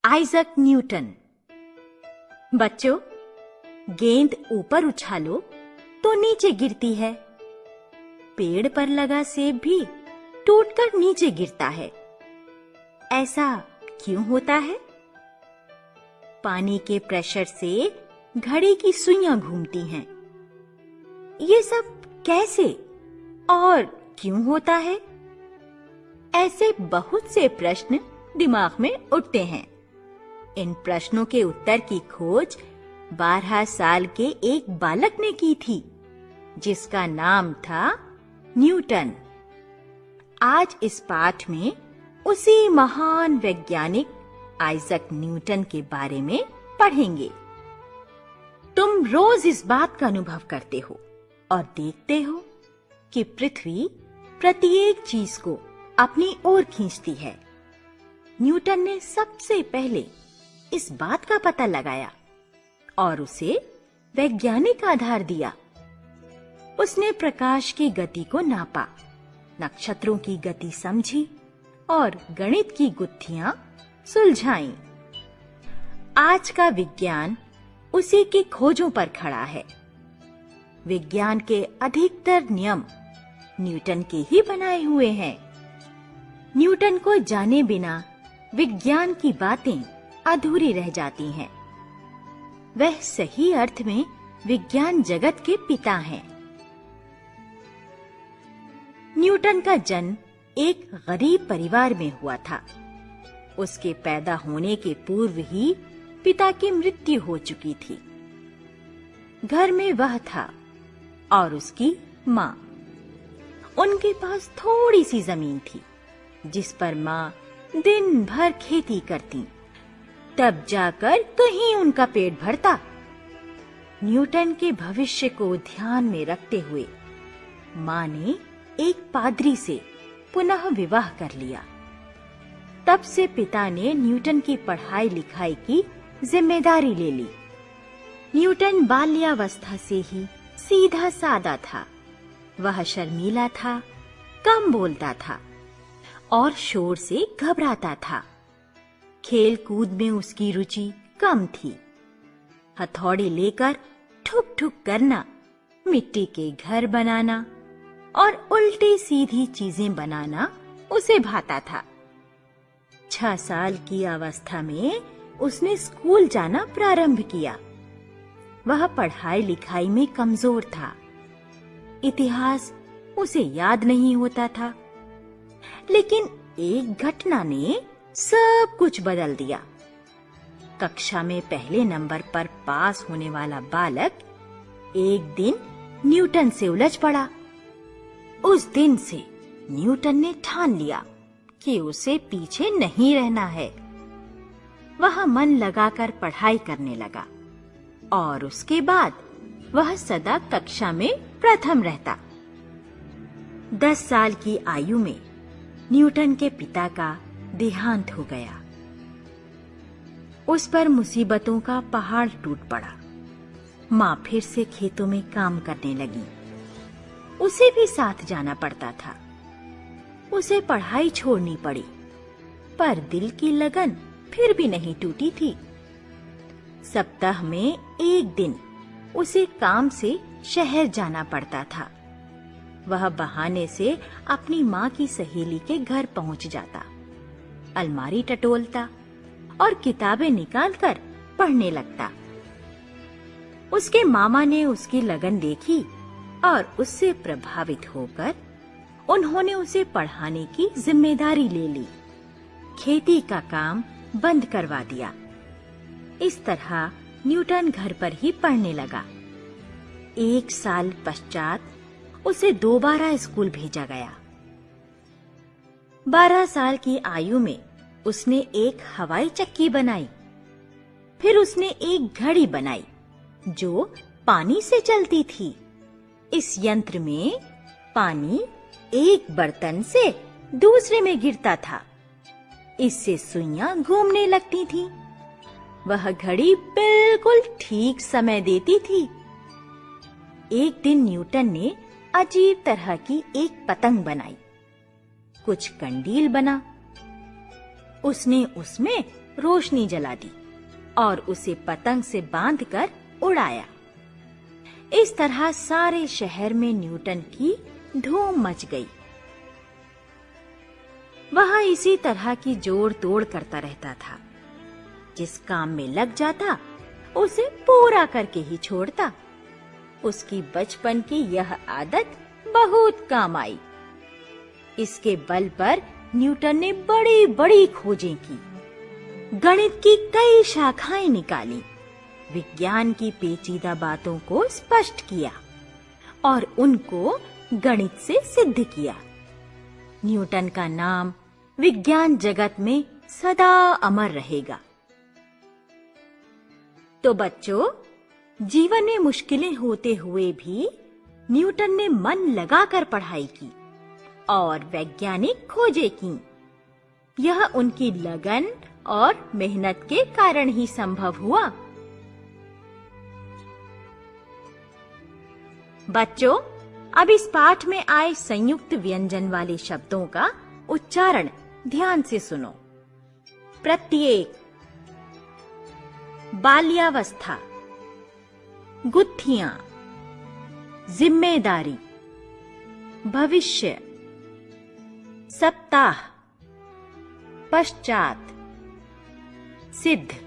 Isaac Newton. बच्चों, गेंद ऊपर उछालो तो नीचे गिरती है। पेड़ पर लगा सेब भी टूटकर नीचे गिरता है। ऐसा क्यों होता है? पानी के प्रेशर से घड़ी की सुइयां घूमती हैं। ये सब कैसे और क्यों होता है? ऐसे बहुत से प्रश्न दिमाग में उठते हैं। इन प्रश्नों के उत्तर की खोज 12 साल के एक बालक ने की थी, जिसका नाम था न्यूटन। आज इस पाठ में उसी महान वैज्ञानिक आइजैक न्यूटन के बारे में पढ़ेंगे। तुम रोज इस बात का अनुभव करते हो और देखते हो कि पृथ्वी प्रत्येक चीज को अपनी ओर खींचती है। न्यूटन ने सबसे पहले इस बात का पता लगाया और उसे वैज्ञानिक आधार दिया। उसने प्रकाश की गति को नापा, नक्षत्रों की गति समझी और गणित की गुत्थियां सुलझाईं। आज का विज्ञान उसी की खोजों पर खड़ा है। विज्ञान के अधिकतर नियम न्यूटन के ही बनाए हुए हैं। न्यूटन को जाने बिना विज्ञान की बातें अधूरी रह जाती हैं। वह सही अर्थ में विज्ञान जगत के पिता हैं। न्यूटन का जन्म एक गरीब परिवार में हुआ था। उसके पैदा होने के पूर्व ही पिता की मृत्यु हो चुकी थी। घर में वह था और उसकी माँ। उनके पास थोड़ी सी जमीन थी, जिस पर माँ दिन भर खेती करती। तब जाकर कहीं उनका पेट भरता। न्यूटन के भविष्य को ध्यान में रखते हुए माँ ने एक पादरी से पुनः विवाह कर लिया। तब से पिता ने न्यूटन की पढ़ाई लिखाई की जिम्मेदारी ले ली। न्यूटन बाल्यावस्था से ही सीधा सादा था। वह शर्मीला था, कम बोलता था और शोर से घबराता था। खेल कूद में उसकी रुचि कम थी। हथौड़ी लेकर ठुक ठुक करना, मिट्टी के घर बनाना और उल्टी सीधी चीजें बनाना उसे भाता था। 6 साल की अवस्था में उसने स्कूल जाना प्रारंभ किया। वह पढ़ाई लिखाई में कमजोर था। इतिहास उसे याद नहीं होता था। लेकिन एक घटना ने सब कुछ बदल दिया। कक्षा में पहले नंबर पर पास होने वाला बालक एक दिन न्यूटन से उलझ पड़ा। उस दिन से न्यूटन ने ठान लिया कि उसे पीछे नहीं रहना है। वह मन लगाकर पढ़ाई करने लगा और उसके बाद वह सदा कक्षा में प्रथम रहता। 10 साल की आयु में न्यूटन के पिता का देहांत हो गया। उस पर मुसीबतों का पहाड़ टूट पड़ा। माँ फिर से खेतों में काम करने लगी। उसे भी साथ जाना पड़ता था। उसे पढ़ाई छोड़नी पड़ी, पर दिल की लगन फिर भी नहीं टूटी थी। सप्ताह में एक दिन उसे काम से शहर जाना पड़ता था। वह बहाने से अपनी माँ की सहेली के घर पहुँच जाता, अलमारी टटोलता और किताबें निकालकर पढ़ने लगता। उसके मामा ने उसकी लगन देखी और उससे प्रभावित होकर उन्होंने उसे पढ़ाने की जिम्मेदारी ले ली। खेती का काम बंद करवा दिया। इस तरह न्यूटन घर पर ही पढ़ने लगा। 1 साल पश्चात उसे दोबारा स्कूल भेजा गया। 12 साल की आयु में उसने एक हवाई चक्की बनाई। फिर उसने एक घड़ी बनाई जो पानी से चलती थी। इस यंत्र में पानी एक बर्तन से दूसरे में गिरता था। इससे सुइयां घूमने लगती थीं। वह घड़ी बिल्कुल ठीक समय देती थी। एक दिन न्यूटन ने अजीब तरह की एक पतंग बनाई। कुछ कंडील बना। उसने उसमें रोशनी जला दी और उसे पतंग से बांधकर उड़ाया। इस तरह सारे शहर में न्यूटन की धूम मच गई। वह इसी तरह की जोड़ तोड़ करता रहता था। जिस काम में लग जाता उसे पूरा करके ही छोड़ता। उसकी बचपन की यह आदत बहुत काम आई। इसके बल पर न्यूटन ने बड़ी बड़ी खोजें की, गणित की कई शाखाएं निकाली, विज्ञान की पेचीदा बातों को स्पष्ट किया और उनको गणित से सिद्ध किया। न्यूटन का नाम विज्ञान जगत में सदा अमर रहेगा। तो बच्चों, जीवन में मुश्किलें होते हुए भी न्यूटन ने मन लगाकर पढ़ाई की और वैज्ञानिक खोजें की। यह उनकी लगन और मेहनत के कारण ही संभव हुआ। बच्चों, अब इस पाठ में आए संयुक्त व्यंजन वाले शब्दों का उच्चारण ध्यान से सुनो। प्रत्येक, बाल्यावस्था, गुत्थियां, जिम्मेदारी, भविष्य, सप्ताह, पश्चात, सिद्ध।